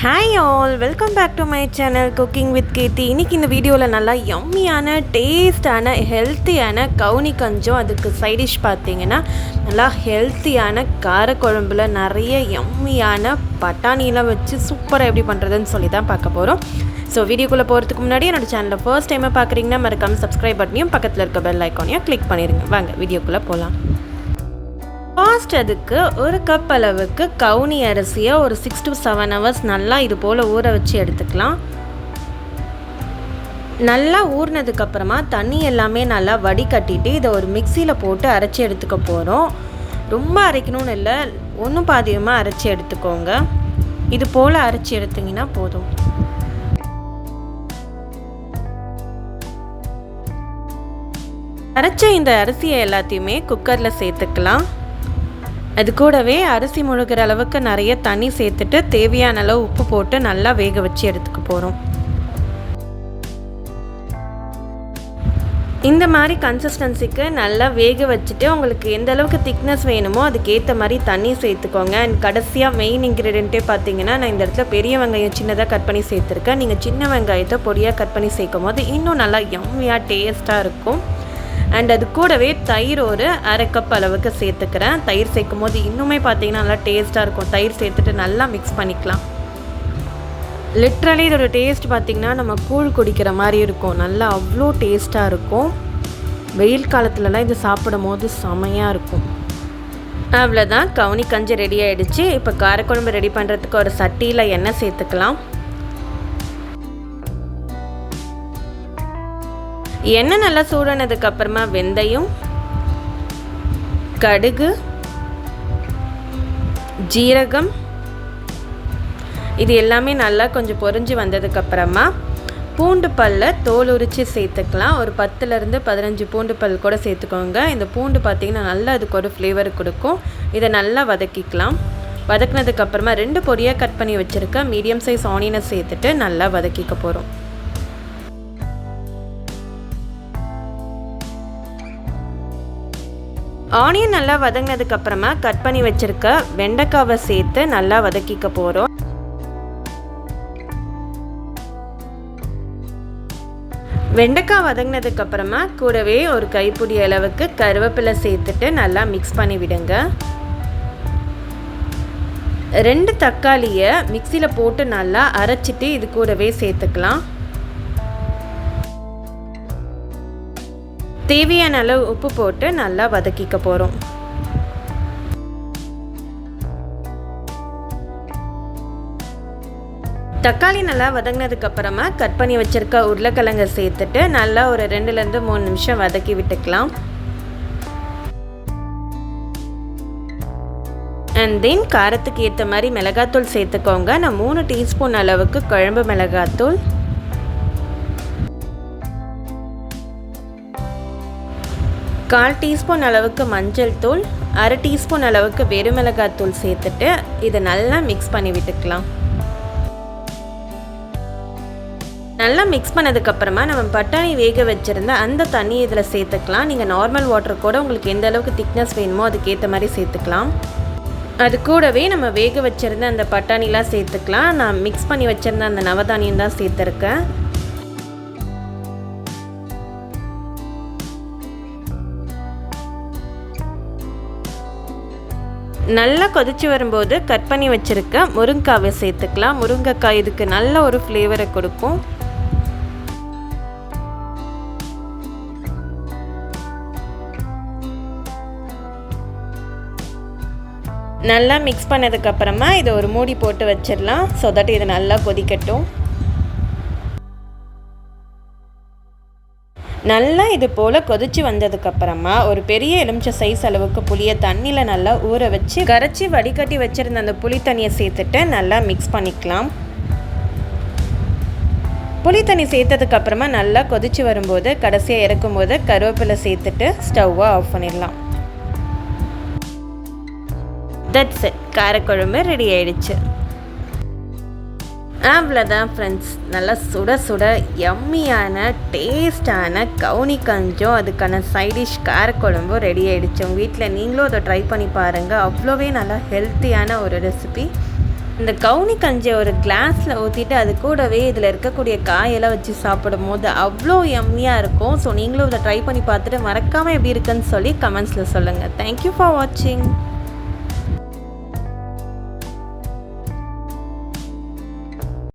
Hi all, welcome back to my channel cooking with Keerthi. இன்றைக்கி இந்த வீடியோவில் நல்லா யம்மியான டேஸ்டான ஹெல்த்தியான கவுனி கஞ்சும் அதுக்கு சைடிஷ் பார்த்தீங்கன்னா நல்லா ஹெல்த்தியான காரக்குழம்புல நிறைய யம்மியான பட்டாணியெலாம் வச்சு சூப்பராக எப்படி பண்ணுறதுன்னு சொல்லி தான் பார்க்க போகிறோம். ஸோ வீடியோக்குள்ளே போகிறதுக்கு முன்னாடி என்னோடய சேனலில் ஃபர்ஸ்ட் டைமாக பார்க்குறீங்கன்னா மறக்காமல் சப்ஸ்கிரைப் பட்டனையும் பக்கத்தில் இருக்க பெல் ஐக்கானையும் கிளிக் பண்ணிடுங்க. வாங்க வீடியோக்குள்ளே போகலாம். ஃபர்ஸ்ட் அதுக்கு ஒரு கப் அளவுக்கு கவுனி அரிசியை ஒரு 6 to 7 hours நல்லா இது போல் ஊற வச்சு எடுத்துக்கலாம். நல்லா ஊறினதுக்கப்புறமா தண்ணி எல்லாமே நல்லா வடிகட்டிட்டு இதை ஒரு மிக்சியில் போட்டு அரைச்சி எடுத்துக்க போகிறோம். ரொம்ப அரைக்கணும்னு இல்லை, ஒன்றும் பாதியமாக அரைச்சி எடுத்துக்கோங்க. இது போல் அரைச்சி எடுத்திங்கன்னா போதும். அரைச்ச இந்த அரிசியை எல்லாத்தையுமே குக்கரில் சேர்த்துக்கலாம். அது கூடவே அரிசி முழுகிற அளவுக்கு நிறைய தண்ணி சேர்த்துட்டு தேவையான அளவு உப்பு போட்டு நல்லா வேக வச்சு எடுத்துக்க போகிறோம். இந்த மாதிரி கன்சிஸ்டன்சிக்கு நல்லா வேக வச்சுட்டு உங்களுக்கு எந்த அளவுக்கு திக்னஸ் வேணுமோ அதுக்கேற்ற மாதிரி தண்ணி சேர்த்துக்கோங்க. அண்ட் கடைசியாக மெயின் இன்க்ரீடியண்ட்டே பார்த்தீங்கன்னா நான் இந்த இடத்துல பெரிய வெங்காயம் சின்னதாக கட் பண்ணி சேர்த்துருக்கேன். நீங்கள் சின்ன வெங்காயத்தை பொடியாக கட் பண்ணி சேர்க்கும் போது இன்னும் நல்லா யம்மியாக டேஸ்ட்டாக இருக்கும். அண்ட் அது கூடவே தயிர் ஒரு 1/2 கப் அளவுக்கு சேர்த்துக்கிறேன். தயிர் சேர்க்கும் போது இன்னுமே பார்த்தீங்கன்னா நல்லா டேஸ்ட்டாக இருக்கும். தயிர் சேர்த்துட்டு நல்லா மிக்ஸ் பண்ணிக்கலாம். லிட்ரலி இதோட டேஸ்ட் பார்த்திங்கன்னா நம்ம கூழ் குடிக்கிற மாதிரி இருக்கும். நல்லா அவ்வளோ டேஸ்ட்டாக இருக்கும். வெயில் காலத்துலலாம் இது சாப்பிடும் போது செமையாக இருக்கும். அவ்வளோதான், கவுனி கஞ்சி ரெடி ஆகிடுச்சு. இப்போ காரக்குழம்பு ரெடி பண்ணுறதுக்கு ஒரு சட்டியில் எண்ணெய் சேர்த்துக்கலாம். எண்ணெய் நல்லா சூடானதுக்கப்புறமா வெந்தயம், கடுகு, ஜீரகம் இது எல்லாமே நல்லா கொஞ்சம் பொரிஞ்சு வந்ததுக்கப்புறமா பூண்டு பல்லை தோல் உரித்து சேர்த்துக்கலாம். ஒரு 10 to 15 பூண்டு பல் கூட சேர்த்துக்கோங்க. இந்த பூண்டு பார்த்திங்கன்னா நல்லா அதுக்கு ஒரு ஃப்ளேவர் கொடுக்கும். இதை நல்லா வதக்கிக்கலாம். வதக்கினதுக்கப்புறமா 2 பொடியாக கட் பண்ணி வச்சுருக்க மீடியம் சைஸ் ஆனியனை சேர்த்துட்டு நல்லா வதக்கிக்க போகிறோம். ஆனியன் நல்லா வதங்கினதுக்கப்புறமா கட் பண்ணி வச்சுருக்க வெண்டைக்காவை சேர்த்து நல்லா வதக்கிக்க போகிறோம். வெண்டைக்காய் வதங்கினதுக்கப்புறமா கூடவே ஒரு கைப்பிடி அளவுக்கு கருவேப்பிலை சேர்த்துட்டு நல்லா மிக்ஸ் பண்ணி விடுங்க. 2 தக்காளியை மிக்சியில் போட்டு நல்லா அரைச்சிட்டு இது கூடவே சேர்த்துக்கலாம். தேவையான அளவு உப்பு போட்டு நல்லா வதக்கிக்க போகிறோம். தக்காளி நல்லா வதங்கினதுக்கப்புறமா கட் பண்ணி வச்சுருக்க உருளைக்கிழங்கை சேர்த்துட்டு நல்லா ஒரு 2 to 3 நிமிஷம் வதக்கி விட்டுக்கலாம். அண்ட் தென் காரத்துக்கு ஏற்ற மாதிரி மிளகாத்தூள் சேர்த்துக்கோங்க. நான் 3 டீஸ்பூன் அளவுக்கு குழம்பு மிளகாத்தூள், 1/4 டீஸ்பூன் அளவுக்கு மஞ்சள் தூள், 1/2 டீஸ்பூன் அளவுக்கு வெறுமிளகாத்தூள் சேர்த்துட்டு இதை நல்லா மிக்ஸ் பண்ணி விட்டுக்கலாம். நல்லா மிக்ஸ் பண்ணதுக்கப்புறமா நம்ம பட்டாணி வேக வச்சுருந்த அந்த தண்ணி இதில் சேர்த்துக்கலாம். நீங்கள் நார்மல் வாட்டர் கூட உங்களுக்கு எந்த அளவுக்கு திக்னஸ் வேணுமோ அதுக்கேற்ற மாதிரி சேர்த்துக்கலாம். அது கூடவே நம்ம வேக வச்சுருந்த அந்த பட்டாணிலாம் சேர்த்துக்கலாம். நான் மிக்ஸ் பண்ணி வச்சுருந்த அந்த நவதானியம் தான் சேர்த்துருக்கேன். நல்லா கொதிச்சு வரும்போது கட் பண்ணி வச்சுருக்க முருங்கைக்காவை சேர்த்துக்கலாம். முருங்கைக்காய் இதுக்கு நல்ல ஒரு ஃப்ளேவரை கொடுக்கும். நல்லா மிக்ஸ் பண்ணதுக்கப்புறமா இதை ஒரு மூடி போட்டு வச்சிடலாம். ஸோ தட் இது நல்லா கொதிக்கட்டும். நல்லா இது போல் கொதிச்சு வந்ததுக்கப்புறமா ஒரு பெரிய எலுமிச்சை சைஸ் அளவுக்கு புளியை தண்ணியில் நல்லா ஊற வச்சு கரைச்சி வடிகட்டி வச்சுருந்த அந்த புளி தண்ணியை சேர்த்துட்டு நல்லா மிக்ஸ் பண்ணிக்கலாம். புளி தண்ணி சேர்த்ததுக்கப்புறமா நல்லா கொதிச்சு வரும்போது கடைசியாக இறக்கும்போது கருவேப்பிலை சேர்த்துட்டு ஸ்டவ்வை ஆஃப் பண்ணிடலாம். தட்ஸ் இட், காரக்குழம்பு ரெடி ஆயிடுச்சு. அவ்வளோதான் ஃப்ரெண்ட்ஸ், நல்லா சுட சுட யம்மியான டேஸ்டான கவுனி கஞ்சும் அதுக்கான சைடிஷ் காரக்குழம்பும் ரெடி ஆகிடுச்சு. உங்கள் வீட்டில் நீங்களும் அதை ட்ரை பண்ணி பாருங்கள். அவ்வளோவே நல்லா ஹெல்த்தியான ஒரு ரெசிபி. இந்த கவுனி கஞ்சியை ஒரு கிளாஸில் ஊற்றிட்டு அது கூடவே இதில் இருக்கக்கூடிய காயெல்லாம் வச்சு சாப்பிடும் போது அவ்வளோ யம்மியாக இருக்கும். ஸோ நீங்களும் இதை ட்ரை பண்ணி பார்த்துட்டு மறக்காமல் எப்படி இருக்குன்னு சொல்லி கமெண்ட்ஸில் சொல்லுங்கள். தேங்க்யூ ஃபார் வாட்சிங்.